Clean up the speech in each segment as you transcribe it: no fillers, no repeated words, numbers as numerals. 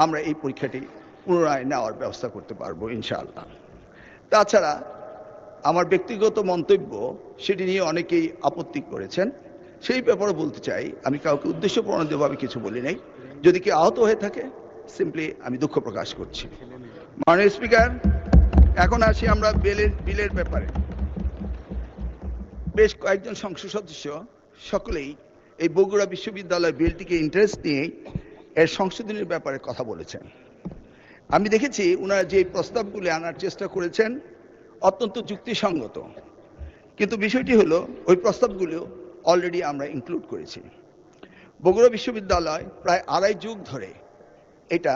আমরা এই পরীক্ষাটি পুনরায় নেওয়ার ব্যবস্থা করতে পারবো ইনশাআল্লাহ। তাছাড়া আমার ব্যক্তিগত মন্তব্য সেটি নিয়ে অনেকেই আপত্তি করেছেন, সেই ব্যাপারে বলতে চাই আমি কাউকে উদ্দেশ্য প্রণোদিতভাবে কিছু বলি নাই। যদি কেউ আহত হয়ে থাকে সিম্পলি আমি দুঃখ প্রকাশ করছি। মাননীয় স্পিকার, এখন আসি আমরা বিলের ব্যাপারে। বেশ কয়েকজন সংসদ সদস্য সকলেই এই বগুড়া বিশ্ববিদ্যালয় বিলটিকে ইন্টারেস্ট নিয়ে এর সংশোধনের ব্যাপারে কথা বলেছেন। আমি দেখেছি ওনারা যে প্রস্তাবগুলি আনার চেষ্টা করেছেন অত্যন্ত যুক্তিসঙ্গত, কিন্তু বিষয়টি হলো ওই প্রস্তাবগুলো অলরেডি আমরা ইনক্লুড করেছি। বগুড়া বিশ্ববিদ্যালয় প্রায় 2.5 যুগ ধরে এটা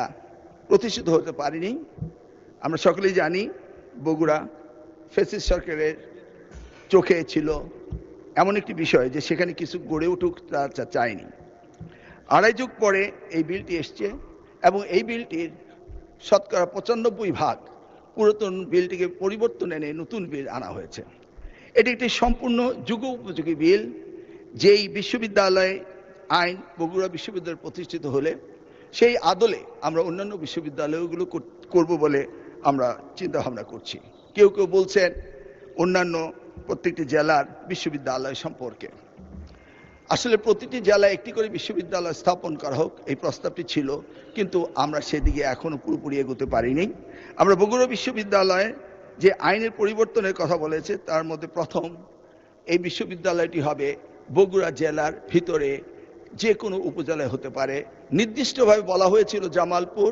প্রতিষ্ঠিত হতে পারেনি। আমরা সকলেই জানি বগুড়া ফ্যাসিস্ট সরকারের চোখে ছিল এমন একটি বিষয় যে সেখানে কিছু গড়ে উঠুক তা চায়নি। 2.5 যুগ পরে এই বিলটি এসছে এবং এই বিলটির শতকরা 95% পুরাতন বিলটিকে পরিবর্তন এনে নতুন বিল আনা হয়েছে। এটি একটি সম্পূর্ণ যুগোপযোগী বিল, যেই বিশ্ববিদ্যালয় আইন বগুড়া বিশ্ববিদ্যালয় প্রতিষ্ঠিত হলে সেই আদলে আমরা অন্যান্য বিশ্ববিদ্যালয়গুলো করব বলে আমরা চিন্তা ভাবনা করছি। কেউ কেউ বলছেন অন্যান্য প্রত্যেকটি জেলার বিশ্ববিদ্যালয় সম্পর্কে। আসলে প্রতিটি জেলায় একটি করে বিশ্ববিদ্যালয় স্থাপন করা হোক এই প্রস্তাবটি ছিল, কিন্তু আমরা সেদিকে এখনো পুরোপুরি এগোতে পারিনি। আমরা বগুড়া বিশ্ববিদ্যালয়ে যে আইনের পরিবর্তনের কথা বলেছে তার মধ্যে প্রথম এই বিশ্ববিদ্যালয়টি হবে বগুড়া জেলার ভিতরে যে কোনো উপজেলায় হতে পারে। নির্দিষ্টভাবে বলা হয়েছিল জামালপুর,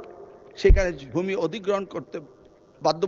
সেখানে ভূমি অধিগ্রহণ করতে বাধ্য